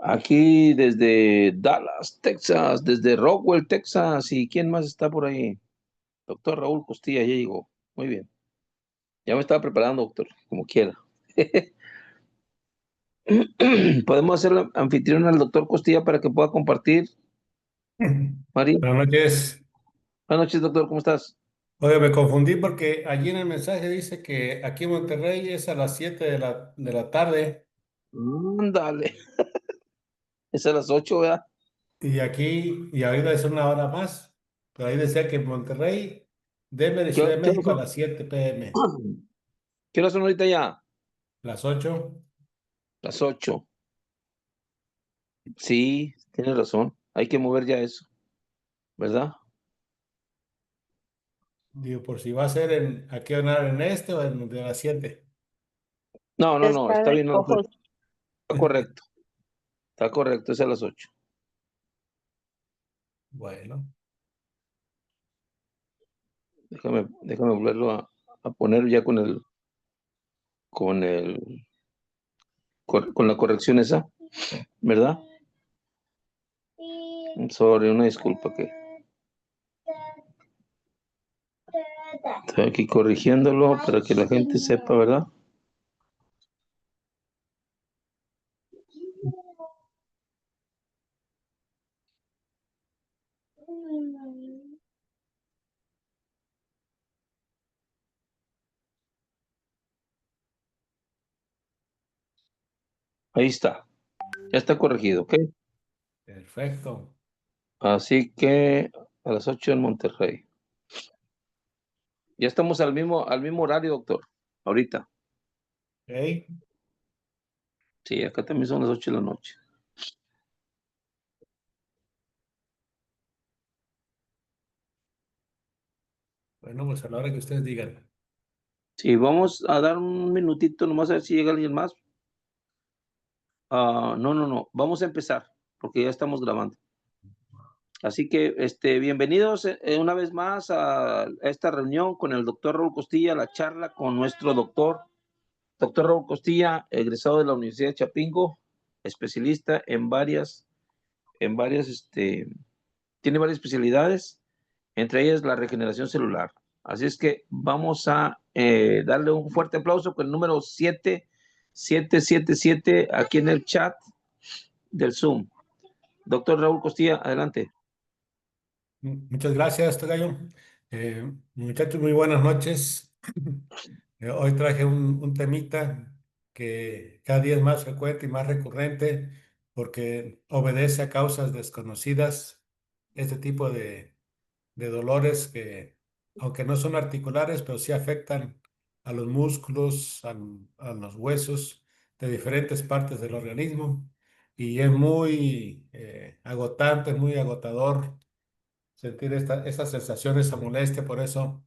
Aquí desde Dallas, Texas, desde Rockwell, Texas. ¿Y quién más está por ahí? Doctor Raúl Costilla, ya llegó. Muy bien. Ya me estaba preparando, doctor, como quiera. Podemos hacer anfitrión al doctor Costilla para que pueda compartir. María. Buenas noches. Buenas noches, doctor, ¿cómo estás? Oye, me confundí porque allí en el mensaje dice que aquí en Monterrey es a las 7 de la tarde Ándale. Es a las 8, ¿verdad? y aquí, y ahorita es una hora más, pero ahí decía que en Monterrey, Denver y Ciudad de ¿Qué hora México a son? las 7 p.m. ¿Qué hora son ahorita ya? Las 8. Las 8. Sí, tienes razón. Hay que mover ya eso, ¿verdad? Digo, por si va a ser ¿a qué hora en este o en de las 7? No, no, no, Está está de bien a las 8. ojos. Está correcto. Está correcto, es a las 8. Bueno, Déjame volverlo a poner ya con el, con la corrección esa, ¿verdad? Sobre una disculpa que estoy aquí corrigiéndolo para que la gente sepa, ¿verdad? Ahí está, ya está corregido, ¿ok? perfecto. Así que a las 8 en Monterrey. Ya estamos al mismo horario, doctor, ahorita. Ok. Sí, acá también son las 8 de la noche. Bueno, pues a la hora que ustedes digan. Sí, vamos a dar un minutito nomás a ver si llega alguien más. No, no, no, vamos a empezar porque ya estamos grabando. Así que, bienvenidos una vez más a esta reunión con el doctor Raúl Costilla, la charla con nuestro doctor Raúl Costilla, egresado de la Universidad de Chapingo, especialista tiene varias especialidades, entre ellas la regeneración celular. Así es que vamos a darle un fuerte aplauso con el número 7777 aquí en el chat del Zoom. Doctor Raúl Costilla, adelante. Muchas gracias, Tocayo. Muchachos, muy buenas noches. Hoy traje un temita que cada día es más frecuente y más recurrente porque obedece a causas desconocidas. Este tipo de dolores que, aunque no son articulares, pero sí afectan a los músculos, a los huesos de diferentes partes del organismo. Y es muy agotante, muy agotador sentir esta sensación, esa molestia. Por eso,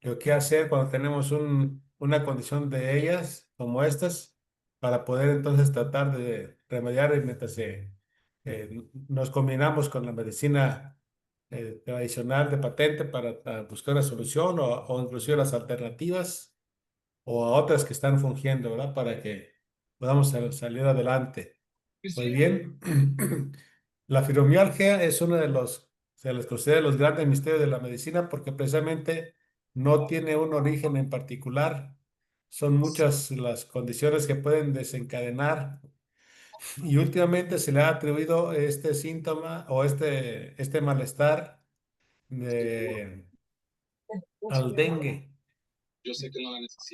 lo que hacer cuando tenemos una condición de ellas, como estas, para poder entonces tratar de remediar y mientras nos combinamos con la medicina tradicional de patente para buscar una solución o inclusive las alternativas o a otras que están fungiendo, ¿verdad? Para que podamos salir adelante. Pues bien, la fibromialgia es uno de se les considera los grandes misterios de la medicina porque precisamente no tiene un origen en particular. Son muchas las condiciones que pueden desencadenar y últimamente se le ha atribuido este síntoma o este malestar de- al dengue,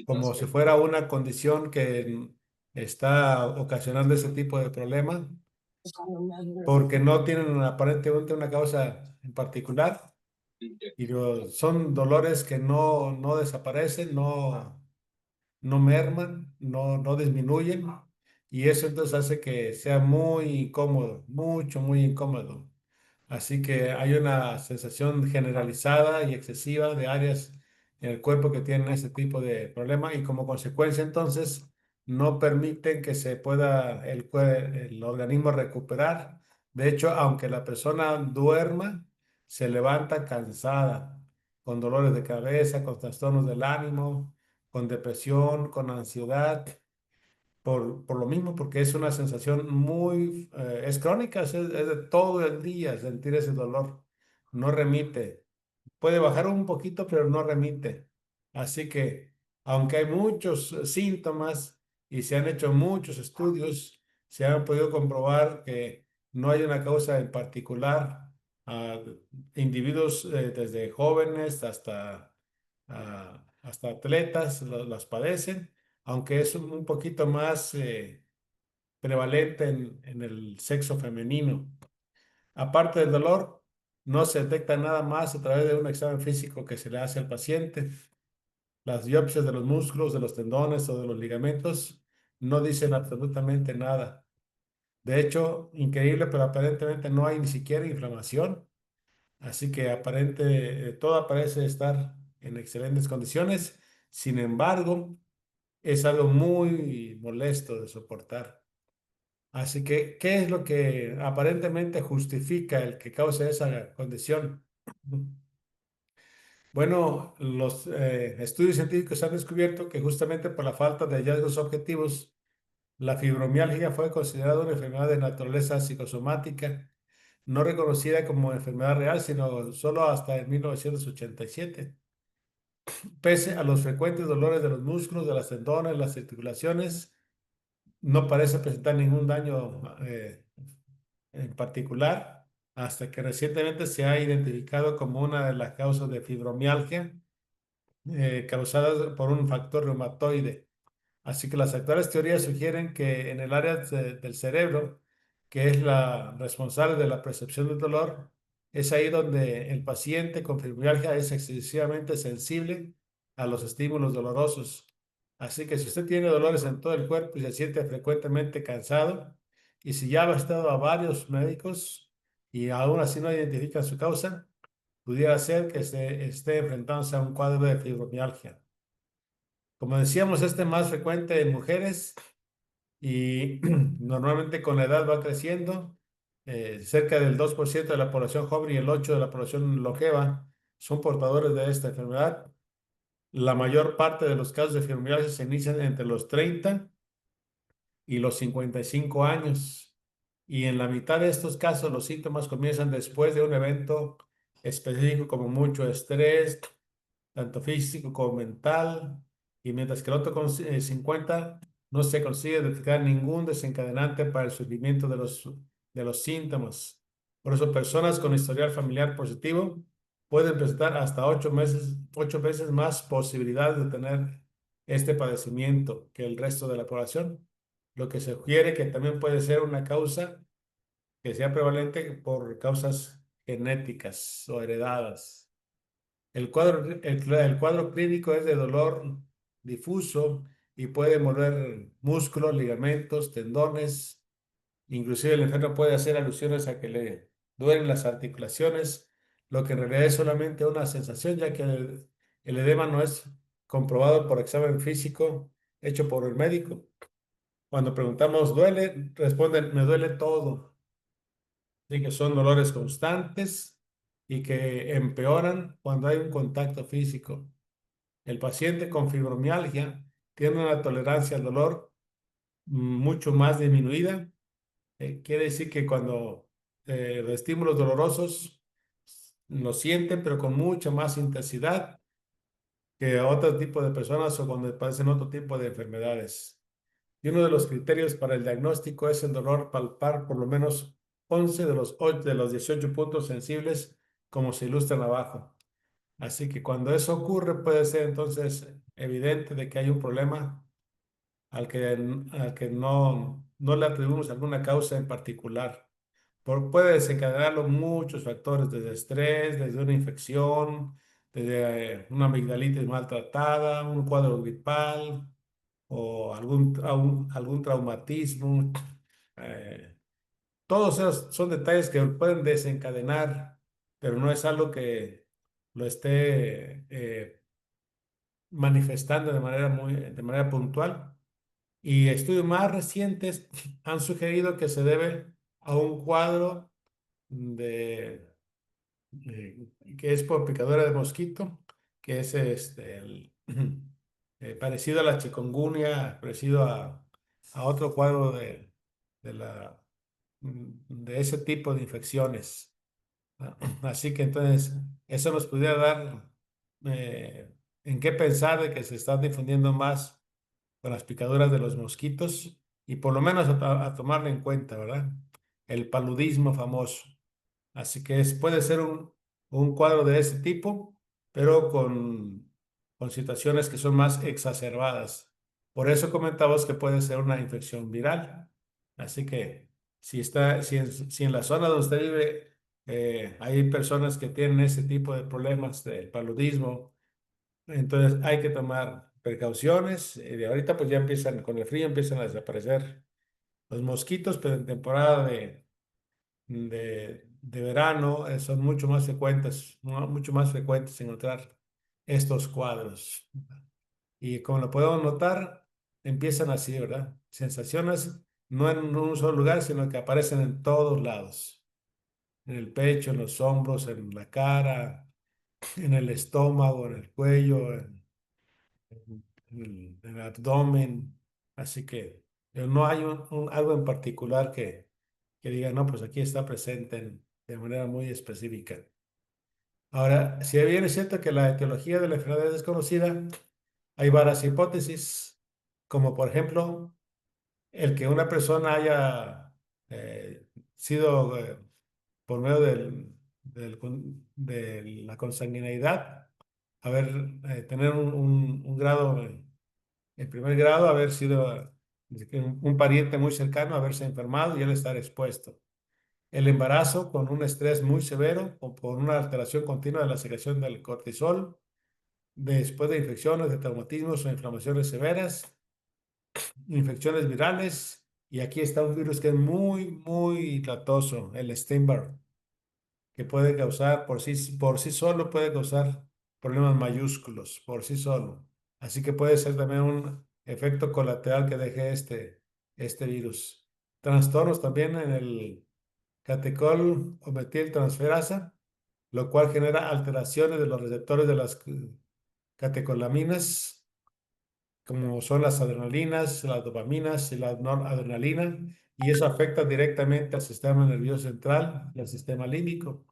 como si fuera una condición que está ocasionando ese tipo de problema porque no tienen aparentemente una causa en particular y son dolores que no desaparecen, no merman, no disminuyen y eso entonces hace que sea muy incómodo, muy incómodo. Así que hay una sensación generalizada y excesiva de áreas en el cuerpo que tienen ese tipo de problema y como consecuencia entonces no permiten que se pueda el organismo recuperar. De hecho, aunque la persona duerma, se levanta cansada, con dolores de cabeza, con trastornos del ánimo, con depresión, con ansiedad, por lo mismo, porque es una sensación muy, es crónica, es de todo el día sentir ese dolor, no remite. Puede bajar un poquito, pero no remite. Así que, aunque hay muchos síntomas y se han hecho muchos estudios, se han podido comprobar que no hay una causa en particular. A individuos desde jóvenes hasta atletas las padecen, aunque es un poquito más prevalente en el sexo femenino. Aparte del dolor, no se detecta nada más a través de un examen físico que se le hace al paciente. Las biopsias de los músculos, de los tendones o de los ligamentos no dicen absolutamente nada. De hecho, increíble, pero aparentemente no hay ni siquiera inflamación. Así que todo parece estar en excelentes condiciones. Sin embargo, es algo muy molesto de soportar. Así que, ¿qué es lo que aparentemente justifica el que cause esa condición? Bueno, los estudios científicos han descubierto que justamente por la falta de hallazgos objetivos, la fibromialgia fue considerada una enfermedad de naturaleza psicosomática, no reconocida como enfermedad real, sino solo hasta en 1987. Pese a los frecuentes dolores de los músculos, de las tendones, las articulaciones, no parece presentar ningún daño en particular, hasta que recientemente se ha identificado como una de las causas de fibromialgia causadas por un factor reumatoide. Así que las actuales teorías sugieren que en el área del cerebro, que es la responsable de la percepción del dolor, es ahí donde el paciente con fibromialgia es excesivamente sensible a los estímulos dolorosos. Así que si usted tiene dolores en todo el cuerpo y se siente frecuentemente cansado, y si ya ha estado a varios médicos y aún así no identifican su causa, pudiera ser que se esté enfrentándose a un cuadro de fibromialgia. Como decíamos, este es más frecuente en mujeres y normalmente con la edad va creciendo. Cerca del 2% de la población joven y el 8% de la población longeva son portadores de esta enfermedad. La mayor parte de los casos de fibromialgia se inician entre los 30 y los 55 años. Y en la mitad de estos casos los síntomas comienzan después de un evento específico como mucho estrés, tanto físico como mental, y mientras que el otro con 50 no se consigue detectar ningún desencadenante para el surgimiento de los síntomas. Por eso, personas con historial familiar positivo pueden presentar hasta 8 veces más posibilidades de tener este padecimiento que el resto de la población, lo que sugiere que también puede ser una causa que sea prevalente por causas genéticas o heredadas. El cuadro clínico es de dolor difuso y puede mover músculos, ligamentos, tendones. Inclusive el enfermo puede hacer alusiones a que le duelen las articulaciones, lo que en realidad es solamente una sensación, ya que el edema no es comprobado por examen físico hecho por el médico. Cuando preguntamos, ¿duele? Responden, me duele todo. Así que son dolores constantes y que empeoran cuando hay un contacto físico. El paciente con fibromialgia tiene una tolerancia al dolor mucho más disminuida. Quiere decir que cuando los estímulos dolorosos lo sienten, pero con mucha más intensidad que a otro tipo de personas o cuando padecen otro tipo de enfermedades. Y uno de los criterios para el diagnóstico es el dolor palpar por lo menos 11 de los 18 puntos sensibles, como se ilustran abajo. Así que cuando eso ocurre, puede ser entonces evidente de que hay un problema al que no le atribuimos alguna causa en particular. Puede desencadenarlo muchos factores, desde estrés, desde una infección, desde una amigdalitis maltratada, un cuadro gripal o algún traumatismo. Eh, Todos esos son detalles que pueden desencadenar, pero no es algo que lo esté manifestando de manera puntual. Y estudios más recientes han sugerido que se debe a un cuadro de, que es por picadura de mosquito, que es parecido a la chikungunya, parecido a otro cuadro de, de ese tipo de infecciones. Así que entonces eso nos pudiera dar en qué pensar de que se están difundiendo más con las picaduras de los mosquitos y por lo menos a tomarlo en cuenta, ¿verdad? El paludismo famoso. Así que puede ser un cuadro de ese tipo, pero con situaciones que son más exacerbadas. Por eso comentamos que puede ser una infección viral. Así que si en la zona donde usted vive hay personas que tienen ese tipo de problemas del paludismo, entonces hay que tomar precauciones. De ahorita pues ya empiezan, con el frío empiezan a desaparecer los mosquitos, pero en temporada de verano son mucho más frecuentes, mucho más frecuentes encontrar estos cuadros. Y como lo podemos notar, empiezan así, ¿verdad? Sensaciones no en un solo lugar, sino que aparecen en todos lados. En el pecho, en los hombros, en la cara, en el estómago, en el cuello, en el abdomen. Así que no hay algo en particular que diga, no, pues aquí está presente de manera muy específica. Ahora, si bien es cierto que la etiología de la enfermedad es desconocida, hay varias hipótesis, como por ejemplo el que una persona haya sido por medio de la consanguinidad, tener un grado, el primer grado, haber sido un pariente muy cercano, haberse enfermado y él estar expuesto. El embarazo con un estrés muy severo o por una alteración continua de la secreción del cortisol, después de infecciones, de traumatismos o inflamaciones severas, infecciones virales, y aquí está un virus que es muy, muy latoso, el Steinberg, que puede causar, por sí solo puede causar problemas mayúsculos, por sí solo. Así que puede ser también un efecto colateral que deje este virus. Trastornos también en el catecol o metiltransferasa, lo cual genera alteraciones de los receptores de las catecolaminas, como son las adrenalinas, las dopaminas y la noradrenalina, y eso afecta directamente al sistema nervioso central y al sistema límbico.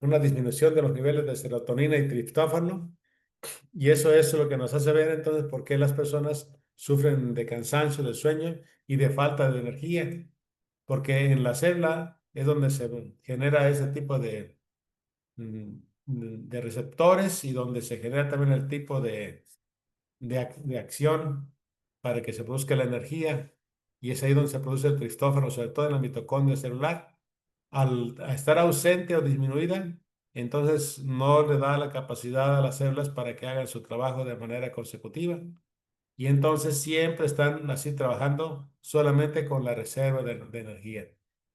Una disminución de los niveles de serotonina y triptófano, y eso es lo que nos hace ver entonces por qué las personas sufren de cansancio, de sueño y de falta de energía, porque en la célula es donde se genera ese tipo mm, de receptores y donde se genera también el tipo de acción para que se produzca la energía. Y es ahí donde se produce el tristófano, sobre todo en la mitocondria celular. Al estar ausente o disminuida, entonces no le da la capacidad a las células para que hagan su trabajo de manera consecutiva. Y entonces siempre están así trabajando solamente con la reserva de energía.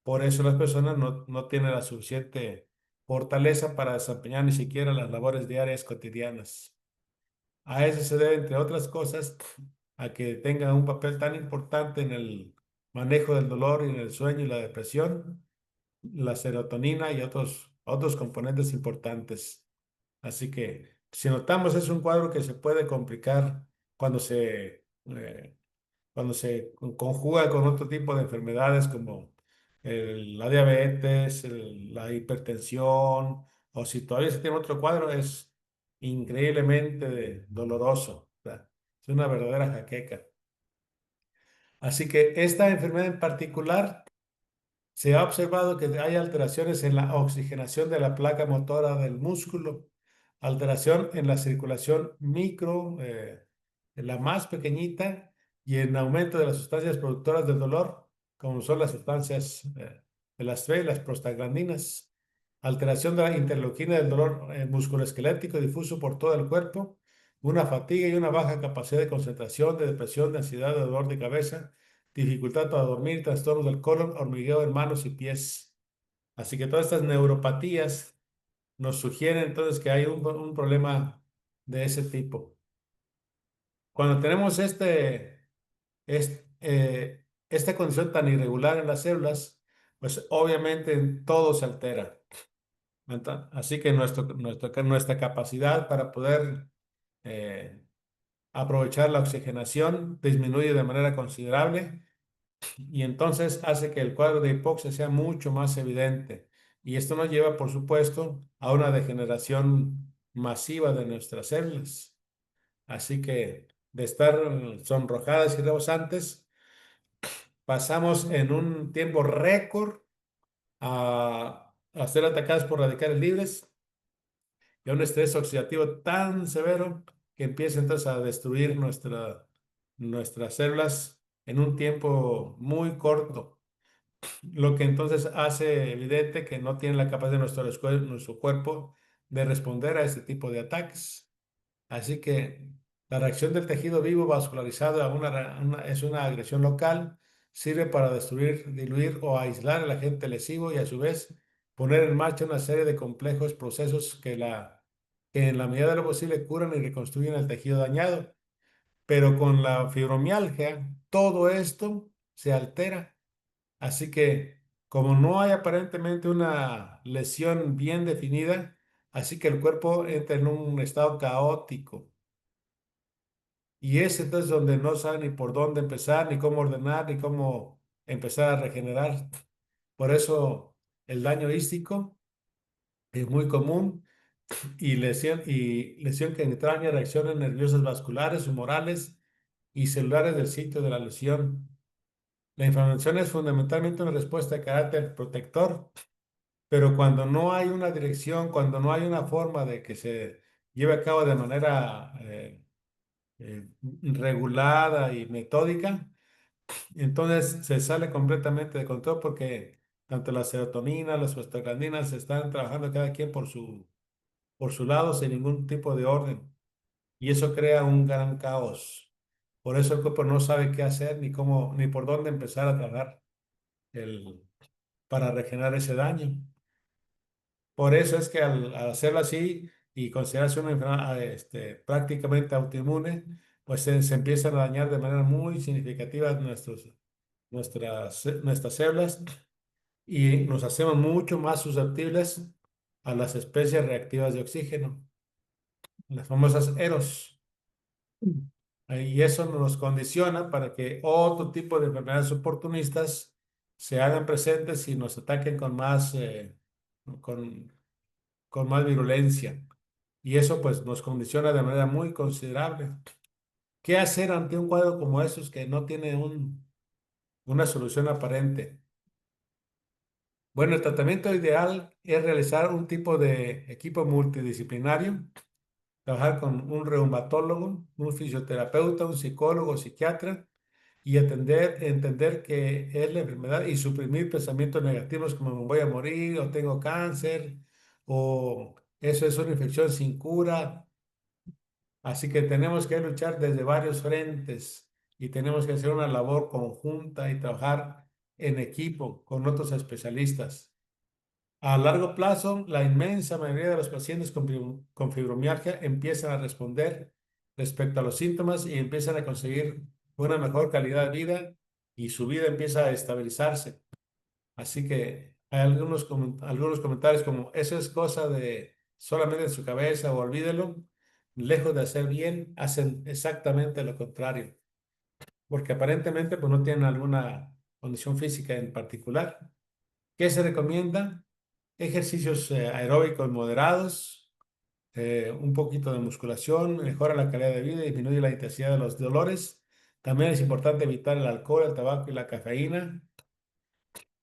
Por eso las personas no tienen la suficiente fortaleza para desempeñar ni siquiera las labores diarias cotidianas. A eso se debe, entre otras cosas, a que tengan un papel tan importante en el manejo del dolor y en el sueño y la depresión, la serotonina y otros componentes importantes. Así que si notamos es un cuadro que se puede complicar cuando cuando se conjuga con otro tipo de enfermedades como la diabetes, la hipertensión, o si todavía se tiene otro cuadro, es increíblemente doloroso. ¿Verdad? Es una verdadera jaqueca. Así que esta enfermedad en particular se ha observado que hay alteraciones en la oxigenación de la placa motora del músculo, alteración en la circulación micro, la más pequeñita, y en aumento de las sustancias productoras del dolor, como son las sustancias de las T, las prostaglandinas, alteración de la interleuquina del dolor musculoesquelético difuso por todo el cuerpo, una fatiga y una baja capacidad de concentración, de depresión, de ansiedad, de dolor de cabeza, dificultad para dormir, trastornos del colon, hormigueo en manos y pies. Así que todas estas neuropatías nos sugieren entonces que hay un problema de ese tipo. Cuando tenemos esta condición tan irregular en las células, pues obviamente todo se altera. Así que nuestra capacidad para poder eh, aprovechar la oxigenación disminuye de manera considerable y entonces hace que el cuadro de hipoxia sea mucho más evidente. Y esto nos lleva, por supuesto, a una degeneración masiva de nuestras células. Así que de estar sonrojadas y rebosantes, pasamos en un tiempo récord a ser atacadas por radicales libres y a un estrés oxidativo tan severo que empieza entonces a destruir nuestras células en un tiempo muy corto, lo que entonces hace evidente que no tiene la capacidad de nuestro cuerpo de responder a este tipo de ataques. Así que la reacción del tejido vivo vascularizado es una agresión local, sirve para destruir, diluir o aislar al agente lesivo y a su vez poner en marcha una serie de complejos procesos que en la medida de lo posible curan y reconstruyen el tejido dañado. Pero con la fibromialgia, todo esto se altera. Así que como no hay aparentemente una lesión bien definida, así que el cuerpo entra en un estado caótico. Y es entonces donde no sabe ni por dónde empezar, ni cómo ordenar, ni cómo empezar a regenerar. Por eso el daño ístico es muy común y lesión que entraña reacciones nerviosas vasculares, humorales y celulares del sitio de la lesión. La inflamación es fundamentalmente una respuesta de carácter protector, pero cuando no hay una dirección, cuando no hay una forma de que se lleve a cabo de manera regulada y metódica, entonces se sale completamente de control porque tanto la serotonina, las prostaglandinas están trabajando cada quien por su lado sin ningún tipo de orden. Y eso crea un gran caos. Por eso el cuerpo no sabe qué hacer ni cómo, ni por dónde empezar a trabajar el, para regenerar ese daño. Por eso es que al hacerlo así y considerarse una enfermedad prácticamente autoinmune, pues se empiezan a dañar de manera muy significativa nuestras células y nos hacemos mucho más susceptibles a las especies reactivas de oxígeno, las famosas EROS. Y eso nos condiciona para que otro tipo de enfermedades oportunistas se hagan presentes y nos ataquen con, con más virulencia. Y eso pues nos condiciona de manera muy considerable. ¿Qué hacer ante un cuadro como esos que no tiene una solución aparente? Bueno, el tratamiento ideal es realizar un tipo de equipo multidisciplinario, trabajar con un reumatólogo, un fisioterapeuta, un psicólogo, psiquiatra y entender que es la enfermedad y suprimir pensamientos negativos como me voy a morir o tengo cáncer o eso es una infección sin cura. Así que tenemos que luchar desde varios frentes y tenemos que hacer una labor conjunta y trabajar en equipo con otros especialistas. A largo plazo, la inmensa mayoría de los pacientes con fibromialgia empiezan a responder respecto a los síntomas y empiezan a conseguir una mejor calidad de vida y su vida empieza a estabilizarse. Así que hay algunos comentarios como, eso es cosa de solamente en su cabeza o olvídelo. Lejos de hacer bien, hacen exactamente lo contrario, porque aparentemente pues, no tienen alguna condición física en particular. ¿Qué se recomienda? Ejercicios aeróbicos moderados, un poquito de musculación, mejora la calidad de vida y disminuye la intensidad de los dolores. También es importante evitar el alcohol, el tabaco y la cafeína,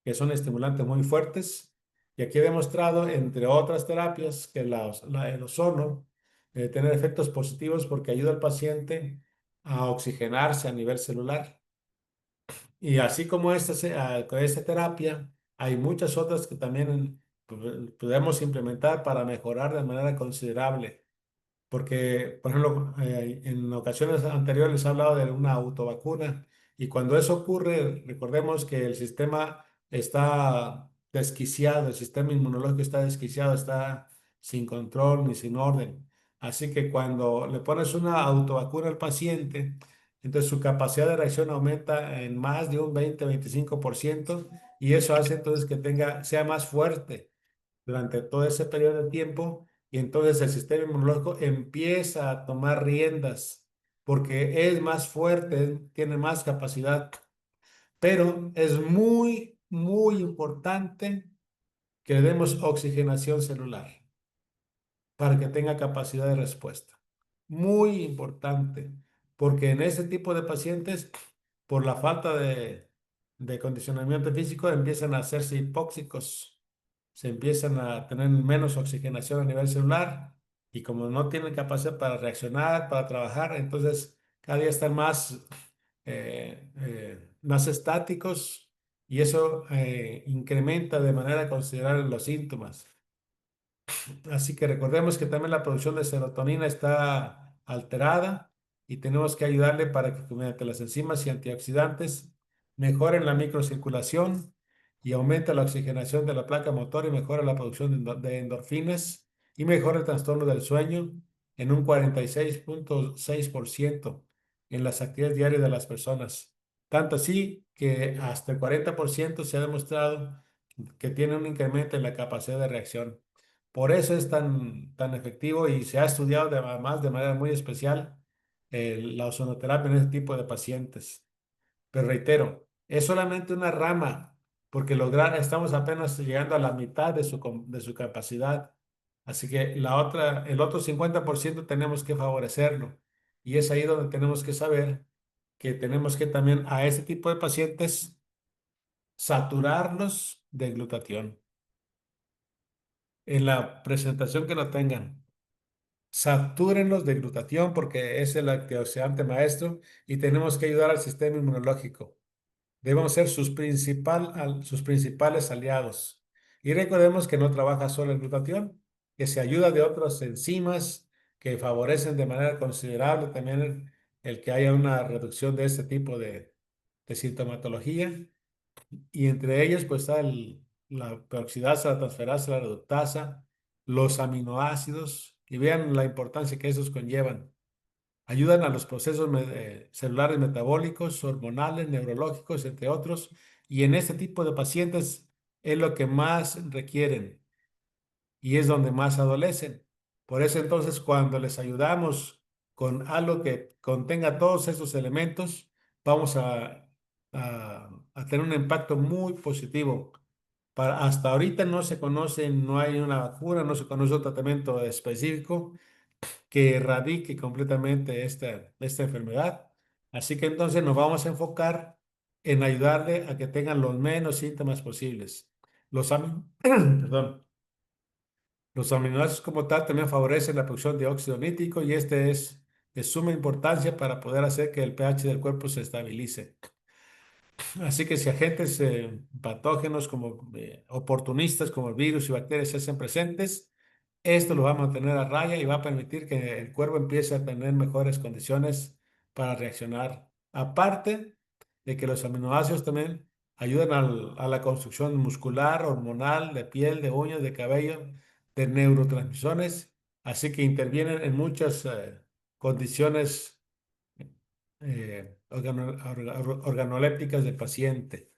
que son estimulantes muy fuertes. Y aquí he demostrado, entre otras terapias, que el ozono tiene efectos positivos porque ayuda al paciente a oxigenarse a nivel celular. Y así como con esta terapia, hay muchas otras que también podemos implementar para mejorar de manera considerable. Porque, por ejemplo, en ocasiones anteriores he hablado de una autovacuna y cuando eso ocurre, recordemos que el sistema está desquiciado, el sistema inmunológico está desquiciado, está sin control ni sin orden. Así que cuando le pones una autovacuna al paciente, entonces su capacidad de reacción aumenta en más de un 20-25% y eso hace entonces que sea más fuerte durante todo ese periodo de tiempo y entonces el sistema inmunológico empieza a tomar riendas porque es más fuerte, tiene más capacidad pero es muy, muy importante que le demos oxigenación celular para que tenga capacidad de respuesta. Muy importante, porque en ese tipo de pacientes, por la falta de condicionamiento físico, empiezan a hacerse hipóxicos, se empiezan a tener menos oxigenación a nivel celular y como no tienen capacidad para reaccionar, para trabajar, entonces cada día están más estáticos y eso incrementa de manera considerable los síntomas. Así que recordemos que también la producción de serotonina está alterada y tenemos que ayudarle para que mediante las enzimas y antioxidantes mejoren la microcirculación y aumente la oxigenación de la placa motora y mejora la producción de endorfinas y mejora el trastorno del sueño en un 46,6% en las actividades diarias de las personas. Tanto así que hasta el 40% se ha demostrado que tiene un incremento en la capacidad de reacción. Por eso es tan efectivo y se ha estudiado además de manera muy especial la ozonoterapia en este tipo de pacientes. Pero reitero, es solamente una rama, porque estamos apenas llegando a la mitad de su capacidad. Así que el otro 50% tenemos que favorecerlo. Y es ahí donde tenemos que saber que tenemos que también a este tipo de pacientes saturarlos de glutatión. En la presentación que lo tengan, satúrenlos de glutatión porque es el antioxidante maestro y tenemos que ayudar al sistema inmunológico. Debemos ser sus principales aliados. Y recordemos que no trabaja solo el glutatión, que se ayuda de otras enzimas que favorecen de manera considerable también el que haya una reducción de este tipo de sintomatología. Y entre ellos, pues está la peroxidasa, la transferasa, la reductasa, los aminoácidos, y vean la importancia que esos conllevan. Ayudan a los procesos celulares metabólicos, hormonales, neurológicos, entre otros, y en este tipo de pacientes es lo que más requieren y es donde más adolecen. Por eso entonces cuando les ayudamos con algo que contenga todos esos elementos, vamos a tener un impacto muy positivo. Hasta ahorita no se conoce, no hay una vacuna, no se conoce un tratamiento específico que erradique completamente esta enfermedad. Así que entonces nos vamos a enfocar en ayudarle a que tengan los menos síntomas posibles. Perdón. Los aminoácidos como tal también favorecen la producción de óxido nítrico y este es de suma importancia para poder hacer que el pH del cuerpo se estabilice. Así que si agentes patógenos como oportunistas como el virus y bacterias se hacen presentes, esto lo va a mantener a raya y va a permitir que el cuerpo empiece a tener mejores condiciones para reaccionar. Aparte de que los aminoácidos también ayudan a la construcción muscular, hormonal, de piel, de uñas, de cabello, de neurotransmisiones, así que intervienen en muchas condiciones organolépticas del paciente.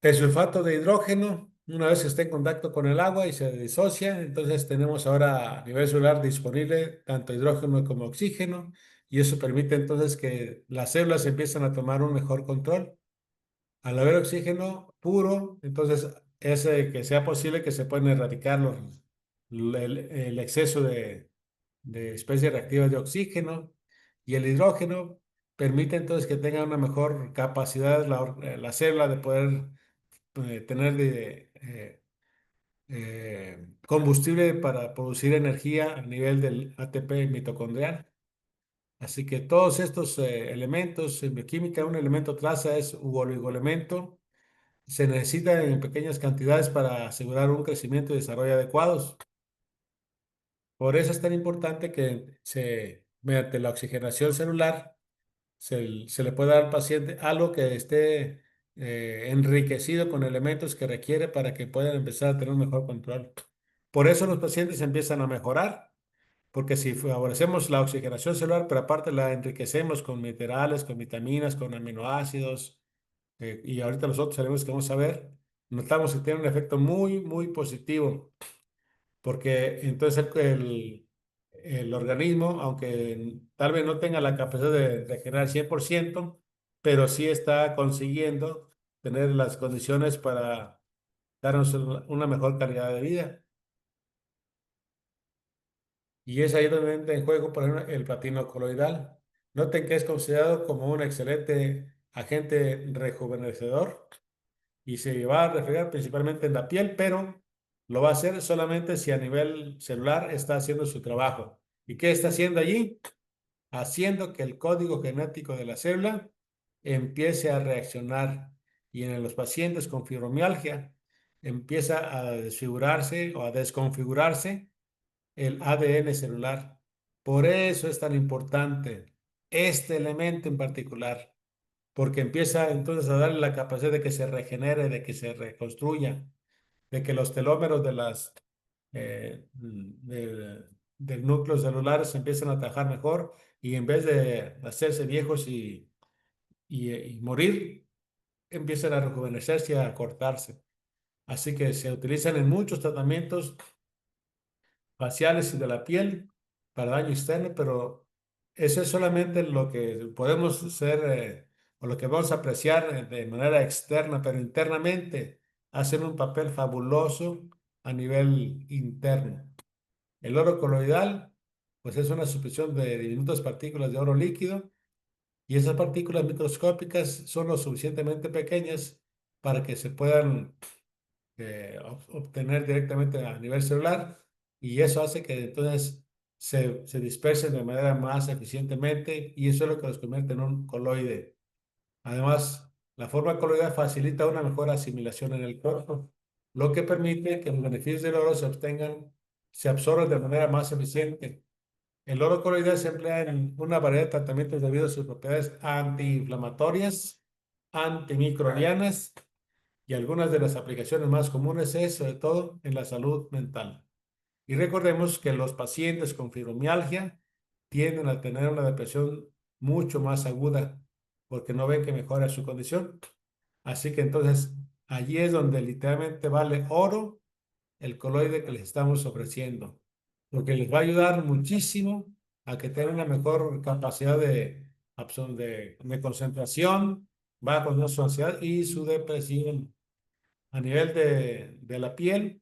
El sulfato de hidrógeno, una vez que esté en contacto con el agua y se disocia, entonces tenemos ahora a nivel celular disponible tanto hidrógeno como oxígeno y eso permite entonces que las células empiezan a tomar un mejor control. Al haber oxígeno puro, entonces es que sea posible que se puedan erradicar el exceso de especies reactivas de oxígeno y el hidrógeno permite entonces que tenga una mejor capacidad la célula de poder tener combustible para producir energía a nivel del ATP mitocondrial. Así que todos estos elementos en bioquímica, un elemento traza es un oligoelemento, se necesita en pequeñas cantidades para asegurar un crecimiento y desarrollo adecuados. Por eso es tan importante que mediante la oxigenación celular se le puede dar al paciente algo que esté enriquecido con elementos que requiere para que puedan empezar a tener un mejor control. Por eso los pacientes empiezan a mejorar, porque si favorecemos la oxigenación celular, pero aparte la enriquecemos con minerales, con vitaminas, con aminoácidos, y ahorita los otros elementos que vamos a ver, notamos que tiene un efecto muy, muy positivo porque entonces el organismo, aunque tal vez no tenga la capacidad de regenerar 100%, pero sí está consiguiendo tener las condiciones para darnos una mejor calidad de vida. Y es ahí donde entra en juego, por ejemplo, el platino coloidal. Noten que es considerado como un excelente agente rejuvenecedor y se va a reflejar principalmente en la piel, pero lo va a hacer solamente si a nivel celular está haciendo su trabajo. ¿Y qué está haciendo allí? Haciendo que el código genético de la célula empiece a reaccionar y en los pacientes con fibromialgia empieza a desfigurarse o a desconfigurarse el ADN celular. Por eso es tan importante este elemento en particular, porque empieza entonces a darle la capacidad de que se regenere, de que se reconstruya, de que los telómeros de del núcleo celular se empiezan a trabajar mejor y en vez de hacerse viejos y morir, empiezan a rejuvenecerse y a cortarse. Así que se utilizan en muchos tratamientos faciales y de la piel para daño externo, pero eso es solamente lo que podemos hacer o lo que vamos a apreciar de manera externa, pero internamente hacen un papel fabuloso a nivel interno. El oro coloidal, pues es una suspensión de diminutas partículas de oro líquido y esas partículas microscópicas son lo suficientemente pequeñas para que se puedan obtener directamente a nivel celular y eso hace que entonces se dispersen de manera más eficientemente y eso es lo que los convierte en un coloide. Además, la forma coloidal facilita una mejor asimilación en el cuerpo, lo que permite que los beneficios del oro se obtengan, se absorban de manera más eficiente. El oro coloidal se emplea en una variedad de tratamientos debido a sus propiedades antiinflamatorias, antimicrobianas y algunas de las aplicaciones más comunes es sobre todo en la salud mental. Y recordemos que los pacientes con fibromialgia tienden a tener una depresión mucho más aguda porque no ven que mejora su condición. Así que entonces allí es donde literalmente vale oro el coloide que les estamos ofreciendo, porque les va a ayudar muchísimo a que tengan una mejor capacidad de concentración, va a controlar su ansiedad y su depresión. A nivel de la piel,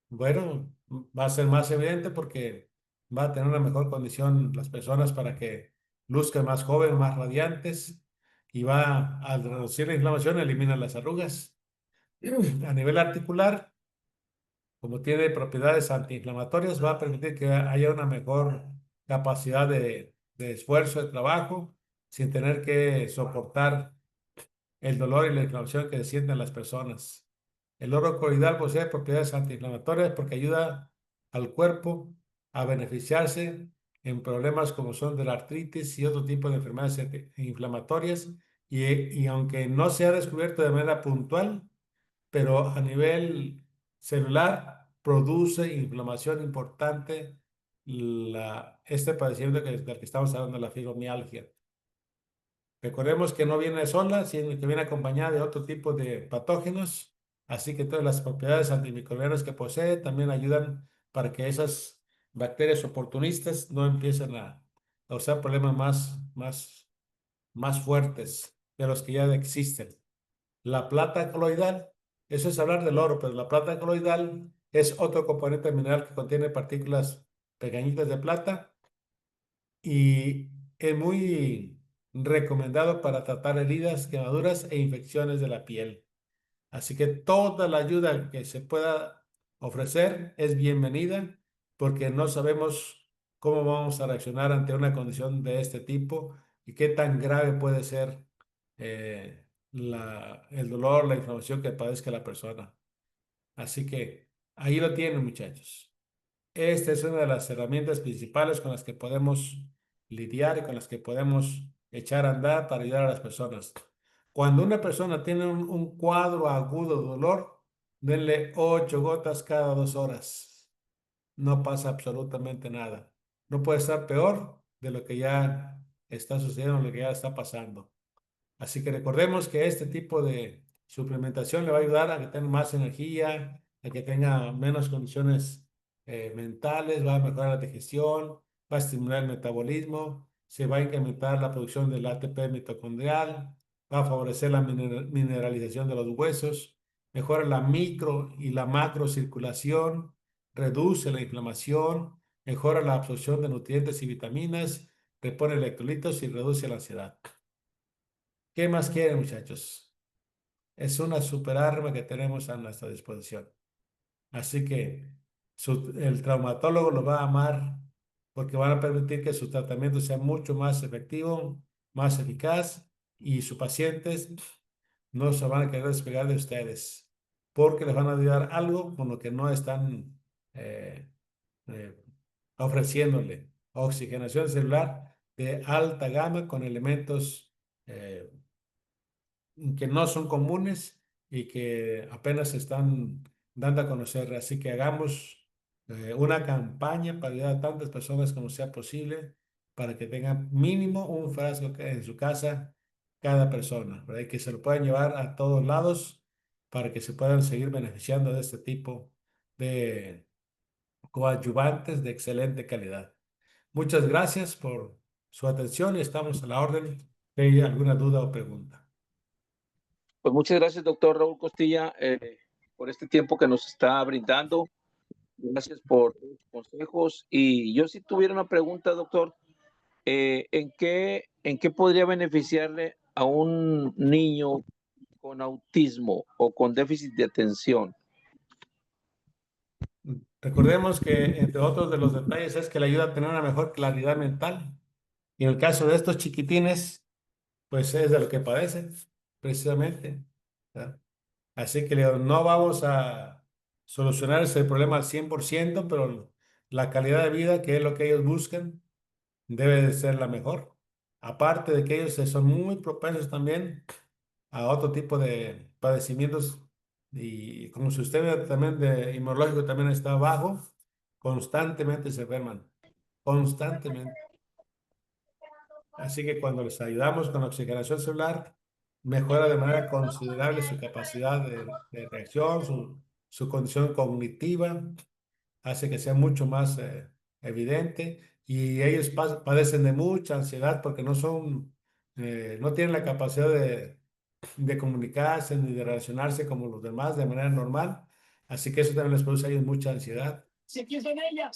bueno, va a ser más evidente porque va a tener una mejor condición las personas para que luzcan más jóvenes, más radiantes y va a reducir la inflamación, elimina las arrugas. A nivel articular, como tiene propiedades antiinflamatorias, va a permitir que haya una mejor capacidad de esfuerzo, de trabajo, sin tener que soportar el dolor y la inflamación que sienten las personas. El oro coloidal posee propiedades antiinflamatorias porque ayuda al cuerpo a beneficiarse en problemas como son de la artritis y otro tipo de enfermedades inflamatorias. Y aunque no se ha descubierto de manera puntual, pero a nivel celular produce inflamación importante este padecimiento del que estamos hablando, la fibromialgia. Recordemos que no viene sola, sino que viene acompañada de otro tipo de patógenos, así que todas las propiedades antimicrobianas que posee también ayudan para que esas bacterias oportunistas no empiecen a causar problemas más fuertes de los que ya existen. La plata coloidal, eso es hablar del oro, pero la plata coloidal es otro componente mineral que contiene partículas pequeñitas de plata y es muy recomendado para tratar heridas, quemaduras e infecciones de la piel. Así que toda la ayuda que se pueda ofrecer es bienvenida porque no sabemos cómo vamos a reaccionar ante una condición de este tipo y qué tan grave puede ser el dolor, la inflamación que padezca la persona. Así que ahí lo tienen, muchachos. Esta es una de las herramientas principales con las que podemos lidiar y con las que podemos echar a andar para ayudar a las personas. Cuando una persona tiene un cuadro agudo de dolor, denle 8 gotas cada 2 horas. No pasa absolutamente nada. No puede estar peor de lo que ya está sucediendo, lo que ya está pasando. Así que recordemos que este tipo de suplementación le va a ayudar a que tenga más energía, a que tenga menos condiciones mentales, va a mejorar la digestión, va a estimular el metabolismo, se va a incrementar la producción del ATP mitocondrial, va a favorecer la mineralización de los huesos, mejora la micro y la macro circulación, reduce la inflamación, mejora la absorción de nutrientes y vitaminas, repone electrolitos y reduce la ansiedad. ¿Qué más quieren, muchachos? Es una super arma que tenemos a nuestra disposición. Así que el traumatólogo lo va a amar porque van a permitir que su tratamiento sea mucho más efectivo, más eficaz y sus pacientes no se van a querer despegar de ustedes porque les van a ayudar algo con lo que no están eh, eh, ofreciéndole oxigenación celular de alta gama con elementos eh, que no son comunes y que apenas se están dando a conocer. Así que hagamos una campaña para ayudar a tantas personas como sea posible para que tengan mínimo un frasco en su casa cada persona, ¿verdad? Y que se lo puedan llevar a todos lados para que se puedan seguir beneficiando de este tipo de coadyuvantes de excelente calidad. Muchas gracias por su atención y estamos a la orden. Si hay alguna duda o pregunta. Pues muchas gracias, doctor Raúl Costilla, por este tiempo que nos está brindando. Gracias por los consejos. Y yo si tuviera una pregunta, doctor, en qué podría beneficiarle a un niño con autismo o con déficit de atención? Recordemos que, entre otros de los detalles, es que le ayuda a tener una mejor claridad mental. Y en el caso de estos chiquitines, pues es de lo que padecen, precisamente, ¿verdad? Así que no vamos a solucionar ese problema al 100%, pero la calidad de vida, que es lo que ellos buscan, debe de ser la mejor. Aparte de que ellos son muy propensos también a otro tipo de padecimientos y como su sistema también de inmunológico también está bajo, constantemente se enferman, constantemente. Así que cuando les ayudamos con la oxigenación celular, mejora de manera considerable su capacidad de reacción, su condición cognitiva, hace que sea mucho más evidente y ellos padecen de mucha ansiedad porque no tienen la capacidad de comunicarse ni de relacionarse como los demás de manera normal. Así que eso también les produce a ellos mucha ansiedad.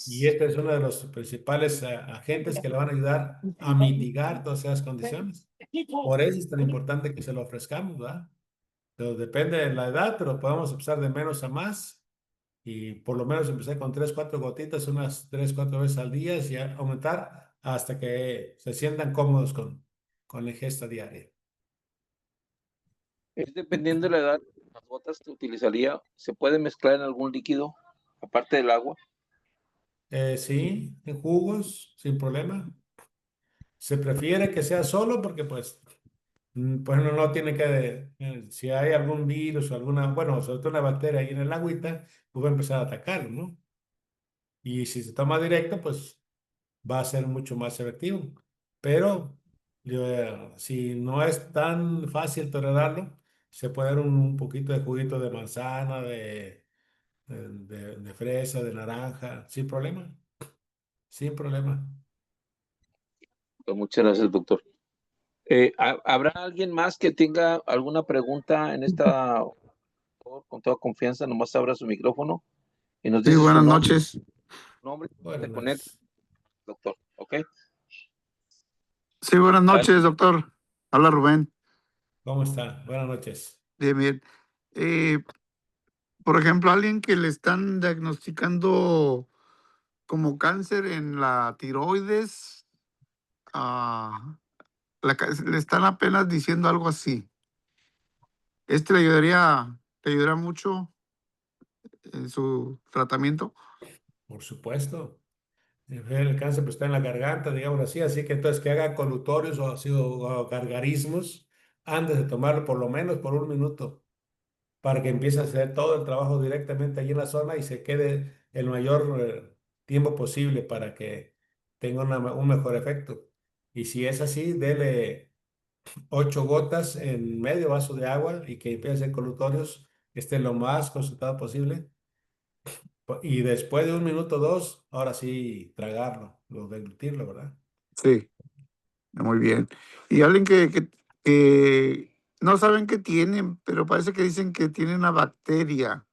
Y este es uno de los principales agentes que le van a ayudar a mitigar todas esas condiciones. Por eso es tan importante que se lo ofrezcamos, ¿verdad? Pero depende de la edad, pero podemos empezar de menos a más y por lo menos empezar con 3, 4 gotitas, unas 3, 4 veces al día y aumentar hasta que se sientan cómodos con la ingesta diaria. Es dependiendo de la edad, las gotas que utilizaría, ¿se puede mezclar en algún líquido aparte del agua? Sí, en jugos, sin problema. Se prefiere que sea solo porque pues uno no tiene que, si hay algún virus o alguna, bueno, sobre todo una bacteria ahí en el agüita, pues va a empezar a atacarlo, ¿no? Y si se toma directo, pues va a ser mucho más efectivo. Pero si no es tan fácil tolerarlo, se puede dar un poquito de juguito de manzana, de fresa, de naranja, sin problema, sin problema. Pues muchas gracias, doctor. ¿Habrá alguien más que tenga alguna pregunta en esta, con toda confianza? Nomás abra su micrófono y nos Sí, dice su buenas nombre, noches. se Buenas conecta, noches. doctor. ¿Ok? Sí, buenas noches, Adelante. doctor. Habla Rubén. ¿Cómo está? Buenas noches. Bien, bien. Eh, por ejemplo, alguien que le están diagnosticando como cáncer en la tiroides, ah, le están apenas diciendo algo así. Le ayudaría mucho en su tratamiento. Por supuesto. El cáncer pues, está en la garganta, digamos así que entonces que haga colutorios o, así, o gargarismos antes de tomarlo por lo menos por 1 minuto para que empiece a hacer todo el trabajo directamente allí en la zona y se quede el mayor tiempo posible para que tenga un mejor efecto. Y si es así, dele 8 gotas en medio vaso de agua y que empiece a hacer colutorios, que esté lo más concentrado posible. Y después de 1 minuto, 2, ahora sí tragarlo, deglutirlo, ¿verdad? Sí, muy bien. Y alguien que no saben qué tienen, pero parece que dicen que tiene una bacteria,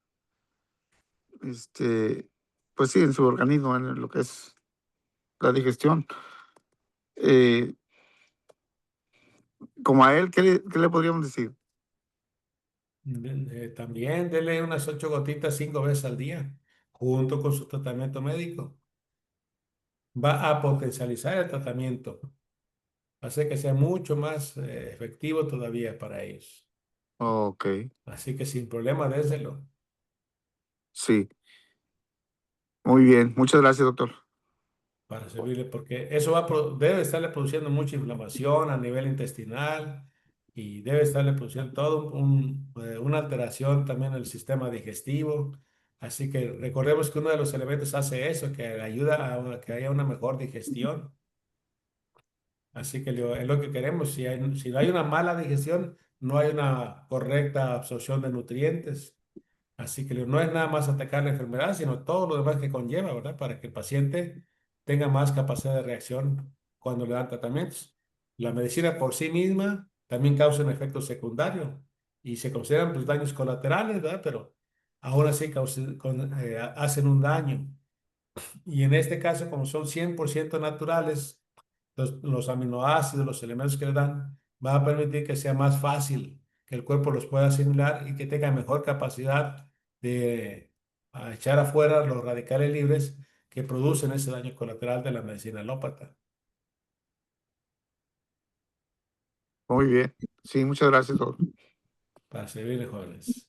pues sí, en su organismo, en lo que es la digestión. Eh, Como a él, qué le podríamos decir? También dele unas 8 gotitas 5 veces al día, junto con su tratamiento médico. Va a potencializar el tratamiento, hace que sea mucho más efectivo todavía para ellos. Ok, Así que sin problema, déselo sí, muy bien. Muchas gracias, doctor. para servirle, porque eso debe estarle produciendo mucha inflamación a nivel intestinal y debe estarle produciendo todo una alteración también en el sistema digestivo. Así que recordemos que uno de los elementos hace eso, que ayuda a que haya una mejor digestión. Así que es lo que queremos. Si no hay una mala digestión, no hay una correcta absorción de nutrientes. Así que no es nada más atacar la enfermedad, sino todo lo demás que conlleva, ¿verdad? Para que el paciente tenga más capacidad de reacción cuando le dan tratamientos. La medicina por sí misma también causa un efecto secundario y se consideran pues, daños colaterales, ¿verdad? Pero aún así hacen un daño. Y en este caso, como son 100% naturales, los aminoácidos, los elementos que le dan, va a permitir que sea más fácil que el cuerpo los pueda asimilar y que tenga mejor capacidad de echar afuera los radicales libres que producen ese daño colateral de la medicina alópata. Muy bien. Sí, muchas gracias, doctor. Para servirle, jóvenes.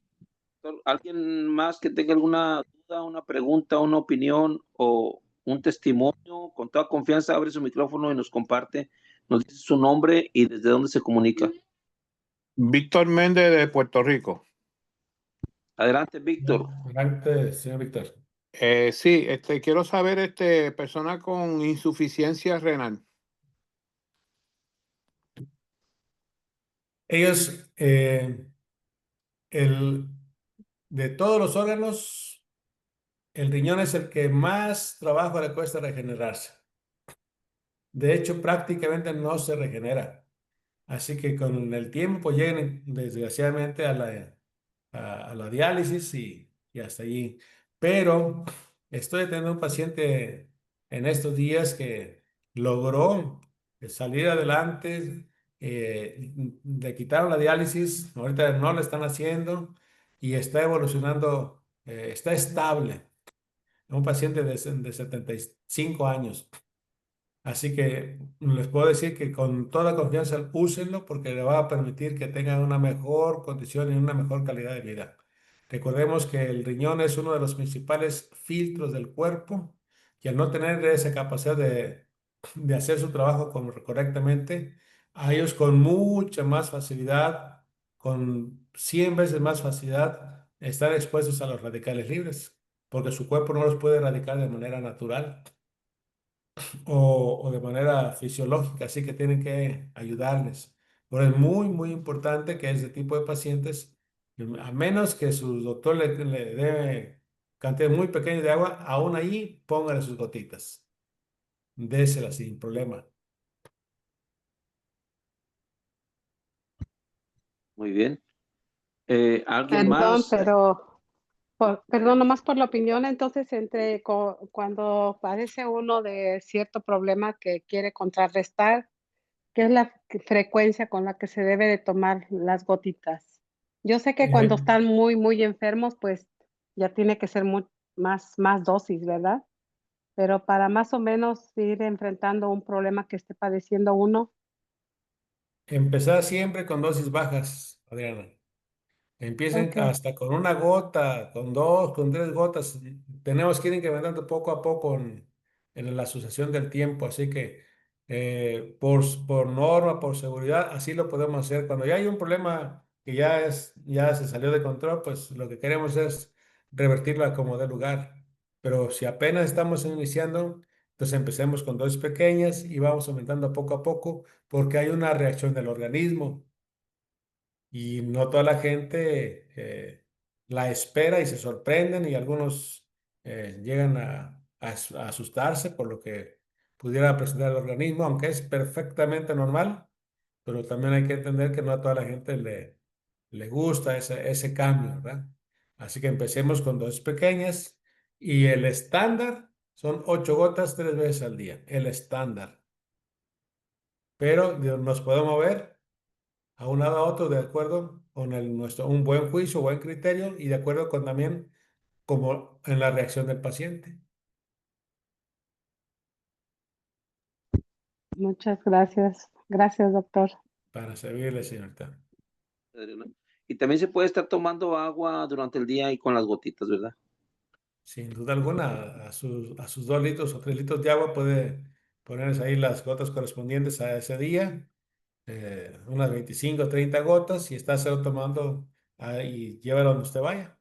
¿Alguien más que tenga alguna duda, una pregunta, una opinión o un testimonio? Con toda confianza abre su micrófono y nos comparte, nos dice su nombre y desde dónde se comunica. Víctor Méndez de Puerto Rico. Adelante, Víctor. Adelante, señor Víctor. Sí, quiero saber, persona con insuficiencia renal. Ellos, de todos los órganos, el riñón es el que más trabajo le cuesta regenerarse. De hecho, prácticamente no se regenera. Así que con el tiempo llegan desgraciadamente a la diálisis y hasta allí. Pero estoy teniendo un paciente en estos días que logró salir adelante, le quitaron la diálisis, ahorita no la están haciendo y está evolucionando, está estable. Un paciente de 75 años. Así que les puedo decir que con toda confianza úsenlo porque le va a permitir que tengan una mejor condición y una mejor calidad de vida. Recordemos que el riñón es uno de los principales filtros del cuerpo y al no tener esa capacidad de hacer su trabajo correctamente, a ellos con mucha más facilidad, con 100 veces más facilidad, están expuestos a los radicales libres porque su cuerpo no los puede erradicar de manera natural o de manera fisiológica, así que tienen que ayudarles. Pero es muy, muy importante que ese tipo de pacientes, a menos que su doctor le dé cantidad muy pequeña de agua, aún ahí póngale sus gotitas. Désela sin problema. Muy bien. ¿Alguien Perdón, más? pero, perdón, nomás por la opinión, entonces, cuando padece uno de cierto problema que quiere contrarrestar, ¿qué es la frecuencia con la que se debe de tomar las gotitas? Yo sé que cuando Eh, están muy, muy enfermos, pues ya tiene que ser más dosis, ¿verdad? Pero para más o menos ir enfrentando un problema que esté padeciendo uno. Empezar siempre con dosis bajas, Adriana. Empiecen Ok. hasta con una gota, con dos, con tres gotas. Tenemos que ir incrementando poco a poco en la asociación del tiempo. Así que por norma, por seguridad, así lo podemos hacer. Cuando ya hay un problema que ya se salió de control, pues lo que queremos es revertirlo a como dé lugar. Pero si apenas estamos iniciando, entonces empecemos con dosis pequeñas y vamos aumentando poco a poco porque hay una reacción del organismo. Y no toda la gente la espera y se sorprenden y algunos llegan a asustarse por lo que pudiera presentar el organismo, aunque es perfectamente normal. pero también hay que entender que no a toda la gente le gusta ese cambio, ¿verdad? Así que empecemos con dosis pequeñas y el estándar son 8 gotas 3 veces al día, el estándar. Pero nos podemos mover a un lado a otro de acuerdo con un buen juicio, buen criterio y de acuerdo con también como en la reacción del paciente. Muchas gracias. Gracias, doctor. Para servirle, señorita. Adriana. Y también se puede estar tomando agua durante el día y con las gotitas, ¿verdad? Sin duda alguna, a sus 2 litros o 3 litros de agua puede ponerse ahí las gotas correspondientes a ese día, unas 25 o 30 gotas y está tomando y llévalo donde usted vaya.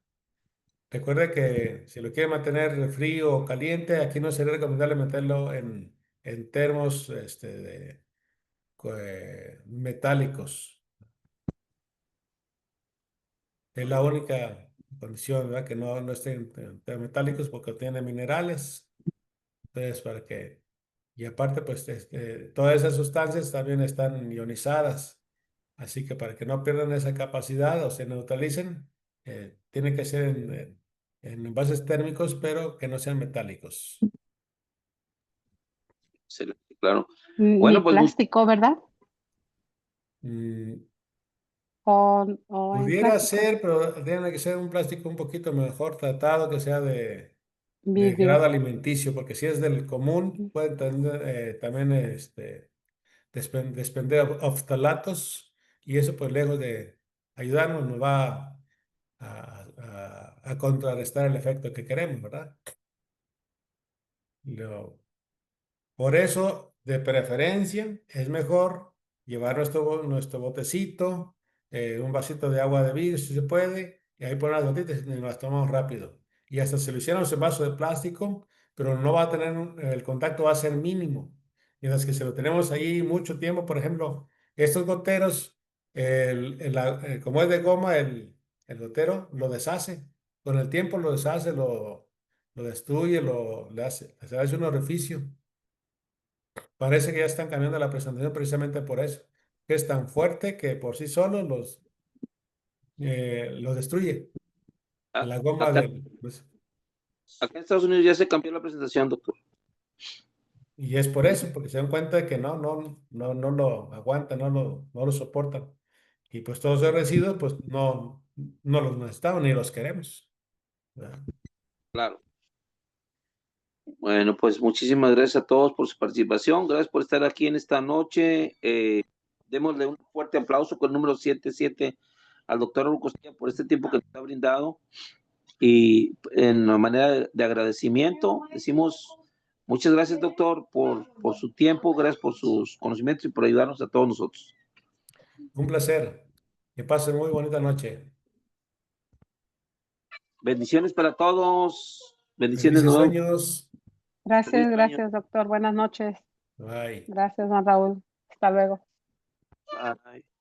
Recuerde que si lo quiere mantener frío o caliente, aquí no sería recomendable meterlo en termos metálicos. Es la única condición, ¿verdad? Que no estén en termos metálicos porque tiene minerales. Entonces, y aparte, pues todas esas sustancias también están ionizadas. Así que para que no pierdan esa capacidad o se neutralicen, tiene que ser en envases térmicos, pero que no sean metálicos. Excelente, claro. Ni Bueno, pues plástico, ¿verdad? Mm, O en Pudiera plástico. ser, pero tiene que ser un plástico un poquito mejor tratado, que sea de Vidrio. grado alimenticio, porque si es del común, puede tener, también desprender oftalatos y eso pues lejos de ayudarnos nos va a contrarrestar el efecto que queremos, ¿verdad? Lo- por eso, de preferencia, es mejor llevar nuestro botecito, un vasito de agua de vidrio si se puede, y ahí poner las gotitas y nos las tomamos rápido. Y hasta si lo hiciéramos en vaso de plástico, pero no va a tener, el contacto va a ser mínimo. Mientras que si lo tenemos ahí mucho tiempo, por ejemplo, estos goteros, como es de goma, el gotero lo deshace. Con el tiempo lo deshace, lo destruye, le hace un orificio. Parece que ya están cambiando la presentación precisamente por eso, que es tan fuerte que por sí solo los destruye. Ah, La goma acá, pues, acá en Estados Unidos ya se cambió la presentación, doctor. y es por eso, porque se dan cuenta de que no lo aguantan, no lo soportan. Y pues todos esos residuos, pues no los necesitamos ni los queremos, ¿verdad? Claro. Bueno, pues muchísimas gracias a todos por su participación. Gracias por estar aquí en esta noche. Démosle un fuerte aplauso con el número 77 al doctor Raúl Costilla por este tiempo que nos ha brindado. Y en la manera de agradecimiento, decimos muchas gracias, doctor, por su tiempo, gracias por sus conocimientos y por ayudarnos a todos nosotros. Un placer. Que pasen muy bonita noche. Bendiciones para todos. Bendiciones, Felices nos vemos. sueños. Gracias, Feliz año. gracias, doctor. Buenas noches. Bye. Gracias, don Raúl. Hasta luego. Bye.